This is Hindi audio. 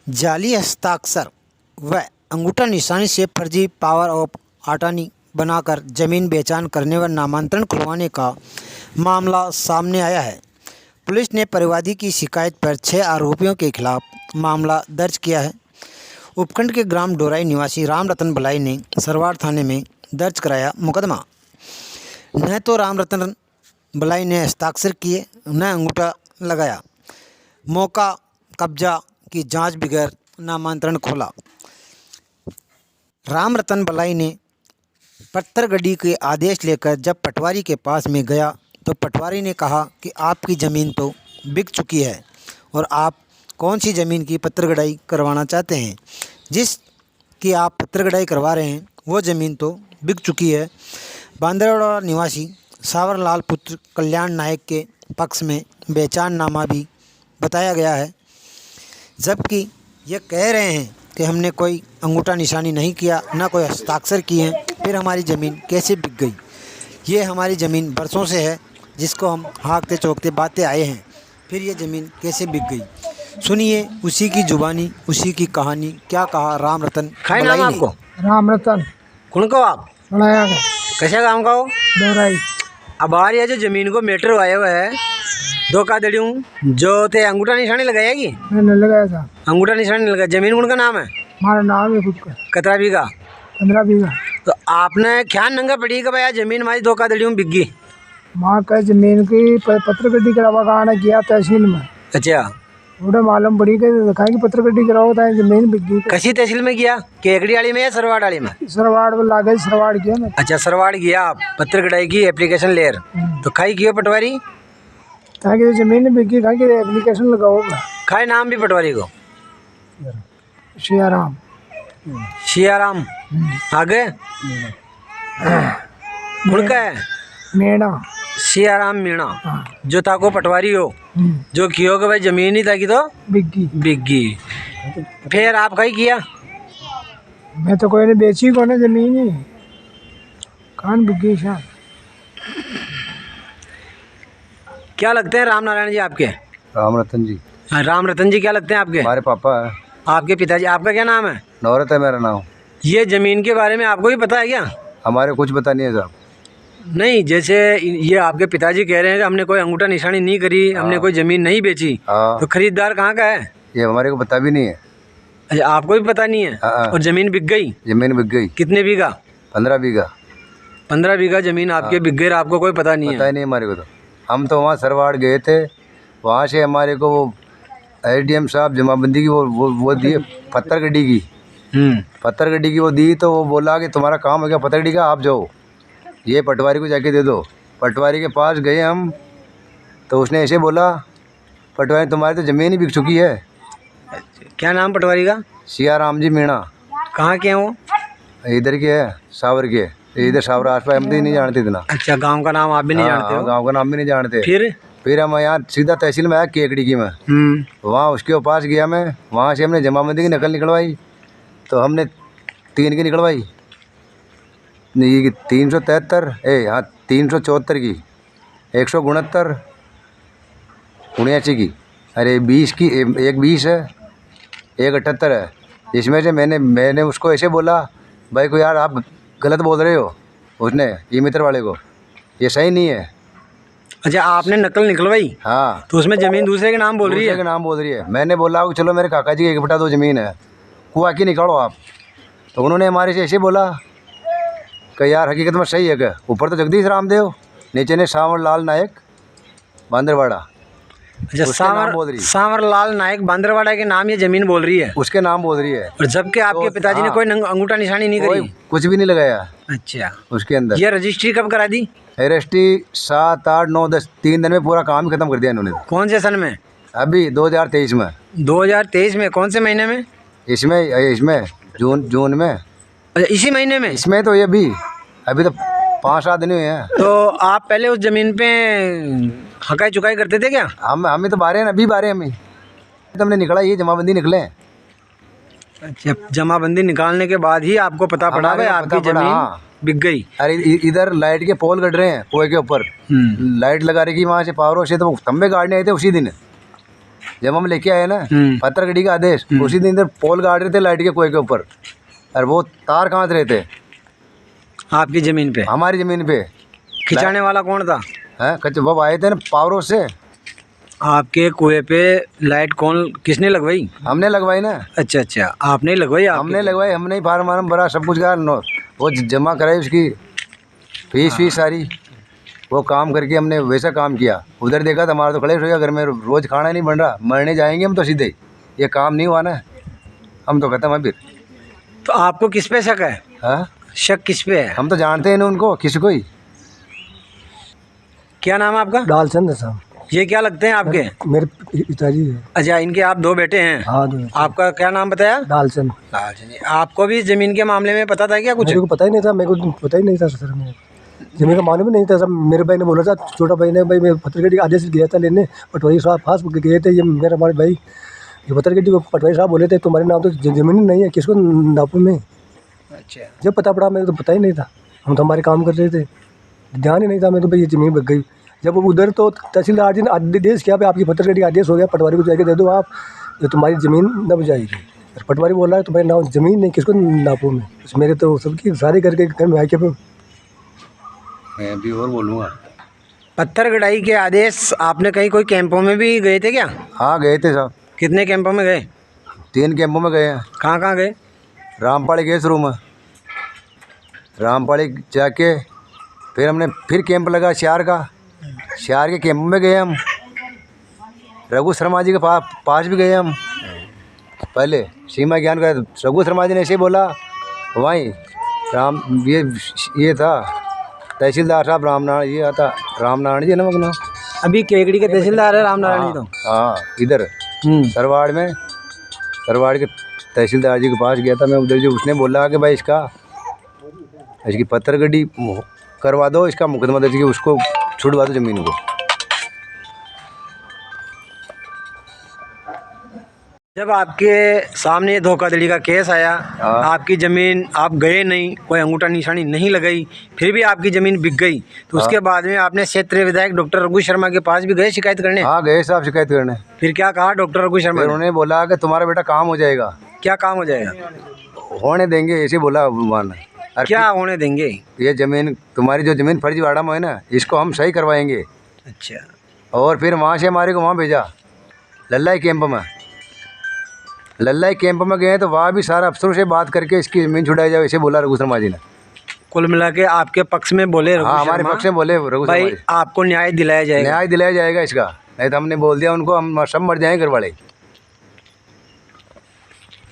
जाली हस्ताक्षर व अंगूठा निशानी से फर्जी पावर ऑफ अटॉर्नी बनाकर जमीन बेचान करने व नामांतरण खुलवाने का मामला सामने आया है। पुलिस ने परिवादी की शिकायत पर 6 आरोपियों के खिलाफ मामला दर्ज किया है। उपखंड के ग्राम डोराई निवासी राम रतन बलाई ने सरवाड़ थाने में दर्ज कराया मुकदमा। न तो राम रतन बलाई ने हस्ताक्षर किए न अंगूठा लगाया, मौका कब्जा की जांच बगैर नामांतरण खोला। राम रतन बलाई ने पत्थरगड्डी के आदेश लेकर जब पटवारी के पास में गया तो पटवारी ने कहा कि आपकी ज़मीन तो बिक चुकी है और आप कौन सी ज़मीन की पत्थरगड़ाई करवाना चाहते हैं। जिस की आप पत्थरगड़ाई करवा रहे हैं वो ज़मीन तो बिक चुकी है। बांदरवाड़ा निवासी सावरलाल पुत्र कल्याण नायक के पक्ष में बेचाननामा भी बताया गया है, जबकि ये कह रहे हैं कि हमने कोई अंगूठा निशानी नहीं किया, ना कोई हस्ताक्षर किए हैं, फिर हमारी ज़मीन कैसे बिक गई। ये हमारी ज़मीन बरसों से है जिसको हम हाँकते चौकते बातें आए हैं, फिर ये ज़मीन कैसे बिक गई। सुनिए उसी की जुबानी उसी की कहानी, क्या कहा राम रतन खाए नाम बलाई ने। आपको राम रतन कौन को आप बनाया गया कैसे काम का हो। डोराई अब आ रही है जो जमीन को मीटर आए हुए है धोखाधड़ी जो थे अंगूठा निशानी लगाया कि मैंने लगाया था। अंगूठा निशानी नहीं लगाया। जमीन कौन का नाम है? हमारा नाम है खुद का कतरा बीघा। 15 बीघा। तो आपने क्या नंगा पड़ी कि भाई जमीन हमारी धोखाधड़ी बिक गई। माँ का जमीन की पत्रगड्डी करावा का किया तहसील में। अच्छा, थोड़ा मालूम पड़ी कि दिखाएं कि पत्रगड्डी कराओ था जमीन बिक गई। कसी तहसील में किया? केकड़ी वाली में या सरवाड़ वाली में? सरवाड़ में लागे सरवाड़ किया मैं। अच्छा, सरवाड़ गया आप पत्थर कटाई की एप्लीकेशन लेर तो खाई कियो पटवारी ताकि जमीन बिक गई कहा कि एप्लीकेशन लगाओ। खाए नाम भी पटवारी को सियाराम। सियाराम। आगे खुड़का है मेणा। सियाराम मीणा। हाँ। जो ताको पटवारी हो जो कियो कि भाई जमीन ही ताकि तो बिक गई। बिक गई। फिर आप कहीं किया? मैं तो कोई ने बेची को ना जमीन ही कान बिक गई। शाम क्या लगते हैं राम नारायण जी आपके? राम रतन जी हाँ, राम रतन जी क्या लगते हैं आपके? हमारे पापा है। आपके पिताजी। आपका क्या नाम है? नौरत है मेरा नाम। ये ज़मीन के बारे में आपको भी पता है क्या? हमारे कुछ पता नहीं है साहब। नहीं, जैसे ये आपके पिताजी कह रहे हैं कि हमने कोई अंगूठा निशानी नहीं करी, हमने कोई ज़मीन नहीं बेची, हाँ, तो खरीदार कहाँ का है? ये हमारे को पता भी नहीं है। अच्छा, आपको भी पता नहीं है। हाँ। और ज़मीन बिक गई? जमीन बिक गई। कितने बीघा? 15 बीघा। 15 बीघा ज़मीन आपके बिक गई, आपको कोई पता नहीं पता है? ही नहीं हमारे को। तो हम तो वहाँ सरवाड़ गए थे, वहाँ से हमारे को वो ADM साहब जमाबंदी की वो दिए पत्थरगड्डी की। पत्थरगड्डी की वो दी तो वो बोला कि तुम्हारा काम है क्या पत्थरगड्डी का, आप जाओ ये पटवारी को जाके दे दो। पटवारी के पास गए हम तो उसने ऐसे बोला पटवारी तुम्हारी तो ज़मीन ही बिक चुकी है। क्या नाम पटवारी का? सियाराम जी मीणा। कहाँ के हैं वो? इधर के है, सावर के। इधर सावर आसपास हम भी नहीं जानते इतना। अच्छा, गांव का नाम आप भी नहीं जानते हो? गाँव का नाम भी नहीं जानते। फिर हम यहाँ सीधा तहसील में आया केकड़ी की में। वहाँ उसके पास गया मैं, वहाँ से हमने जमाबंदी की नकल निकलवाई तो हमने 3 की निकलवाई। ये 373 हाँ 374 की, 169 79 की, अरे 20 की, एक 20 है, एक 78 है। इसमें से मैंने उसको ऐसे बोला भाई को यार आप गलत बोल रहे हो, उसने ये मित्र वाले को, ये सही नहीं है। अच्छा, आपने नकल निकलवाई? हाँ। तो उसमें ज़मीन दूसरे के नाम बोल रही है? दूसरे के नाम बोल रही है। मैंने बोला कि चलो मेरे काका जी की 1/2 ज़मीन है, कुआ की निकालो आप। तो उन्होंने हमारे से ऐसे बोला कि यार हकीकत में सही है क्या, ऊपर तो जगदीश रामदेव, नीचे ने सावरलाल नायक बांदरवाड़ा। अच्छा, सावरलाल नायक बांदरवाड़ा के नाम ये ज़मीन बोल रही है? उसके नाम बोल रही है। और जबकि आपके पिताजी ने कोई अंगूठा निशानी नहीं करी? कुछ भी नहीं लगाया। अच्छा, उसके अंदर ये रजिस्ट्री कब करा दी? रजिस्ट्री 7, 8, 9, 10 3 दिन में पूरा काम ही खत्म कर दिया इन्होंने। कौन से सन में? अभी 2023 में। 2023 में? कौन से महीने में? इसमें जून में। अच्छा, इसी महीने में? इसमें तो ये अभी तो 5-7 दिन हुए हैं। तो आप पहले उस ज़मीन पे हकाई चुकाई करते थे क्या? हमें तो बारे हैं, अभी बारे हमें तो हमने निकला, ये जमाबंदी निकले। अच्छा, जमाबंदी निकालने के बाद ही आपको पता पड़ा भाई आपकी ज़मीन बिक गई? अरे इधर लाइट के पोल गड़ रहे हैं कुएं के ऊपर, लाइट लगा रही वहाँ से पावर से, तो खंबे गाड़ने आए थे उसी दिन। जब हम लेके आए ना पत्थरगढ़ी का आदेश, उसी दिन इधर पोल गाड़ रहे थे लाइट के कुएं के ऊपर, और वो तार काट रहे थे आपकी ज़मीन पे? हमारी ज़मीन पे। खिंचाने वाला कौन था? हैं कच्चे वो आए थे ना पावर हाउस से। आपके कुएं पे लाइट किसने लगवाई? हमने लगवाई ना। अच्छा अच्छा, आपने ही लगवाई? हमने लगवाई, हमने ही फार्म वार्म भरा, सब कुछ करा, वो जमा कराई, उसकी फीस सारी, वो काम करके हमने वैसा काम किया। उधर देखा तो हमारा तो खड़े हो गया, घर में रोज़ खाना नहीं बन रहा, मरने जाएंगे हम तो सीधे, ये काम नहीं हुआ ना, हम तो खत्म है फिर। तो आपको किस पे शक है? हाँ, शक किस पे है? हम तो जानते हैं ना उनको, किसी को ही। क्या नाम है आपका? दालचंद साहब, ये क्या लगते हैं आपके? मेरे पिताजी है। अच्छा, इनके आप दो बेटे हैं? हाँ, दो। आपका क्या नाम बताया? दालचंद। आपको भी ज़मीन के मामले में पता था क्या कुछ? मेरे को पता ही नहीं था, मेरे को पता ही नहीं था सर, मेरे ज़मीन का मालूम ही नहीं था। सब मेरे भाई ने बोला था, छोटा भाई ने, भाई मैं पत्थरगढ़ी आदेश गया था लेने, पटवारी साहब पास गए थे, ये मेरे हमारे भाई ये पत्थरगढ़ी को पटवारी साहब बोले थे तुम्हारे नाम तो ज़मीन नहीं है, किसको नापू में। अच्छा, जब पता पड़ा, मेरे को तो पता ही नहीं था, हम तो हमारे काम कर रहे थे, ध्यान ही नहीं था, मैं तो भाई ये ज़मीन बच गई। जब उधर तो तहसीलदार जी ने आदेश किया, भाई आपकी पत्थरगढ़ी आदेश हो गया, पटवारी को जाके दे दो आप, जो तुम्हारी ज़मीन नप जाएगी। पटवारी बोल रहा है तुम्हारे नाम ज़मीन नहीं, किसको नापू में। मेरे तो सबकी सारे करके घर में आके मैं भी और बोलूँगा। पत्थर गड़ाई के आदेश आपने कहीं कोई कैंपों में भी गए थे क्या? हाँ गए थे साहब, कितने कैंपों में गए? 3 कैंपों में गए हैं। कहाँ कहाँ गए? रामपाड़ी गए शुरू में, रामपाड़ी जाके फिर हमने फिर कैंप लगा श्यार का, श्यार के कैंप में गए हम। रघु शर्मा जी के पास भी गए हम, पहले सीमा ज्ञान का रघु शर्मा जी ने ऐसे बोला, वहीं ये था तहसीलदार साहब रामनारायण जी, आता रामनारायण जी ना मगना, अभी केकड़ी के तहसीलदार है रामनारायण जी तो। हाँ इधर सरवाड़ में, सरवाड़ के तहसीलदार जी के पास गया था मैं उधर, जो उसने बोला कि भाई इसकी पत्थरगढ़ी करवा दो, इसका मुकदमा दर्ज करके उसको छुड़वा दो ज़मीन को। जब आपके सामने धोखाधड़ी का केस आया, आपकी ज़मीन आप गए नहीं, कोई अंगूठा निशानी नहीं लगाई, फिर भी आपकी ज़मीन बिक गई, तो उसके बाद में आपने क्षेत्रीय विधायक डॉक्टर रघु शर्मा के पास भी गए शिकायत करने? हाँ गए साहब शिकायत करने। फिर क्या कहा डॉक्टर रघु शर्मा? उन्होंने बोला कि तुम्हारा बेटा काम हो जाएगा। क्या काम हो जाएगा? होने देंगे ऐसे बोला माना। क्या होने देंगे? ये ज़मीन तुम्हारी जो ज़मीन फर्जीवाड़ा में है ना, इसको हम सही करवाएंगे। अच्छा, और फिर वहाँ से हमारे को वहाँ भेजा लल्लाई कैंप में। लल्लाई कैंप में गए तो वहाँ भी सारा अफसरों से बात करके इसकी ज़मीन छुड़ाई जाए, ऐसे बोला रघु शर्मा जी ने। कुल मिला के आपके पक्ष में बोले रघु हाँ, हमारे शर्मा? पक्ष में बोले रघु शर्मा भाई जी, आपको न्याय दिलाया जाएगा। न्याय दिलाया जाएगा इसका, नहीं तो हमने बोल दिया उनको हम सब मर जाएंगे घर वाले।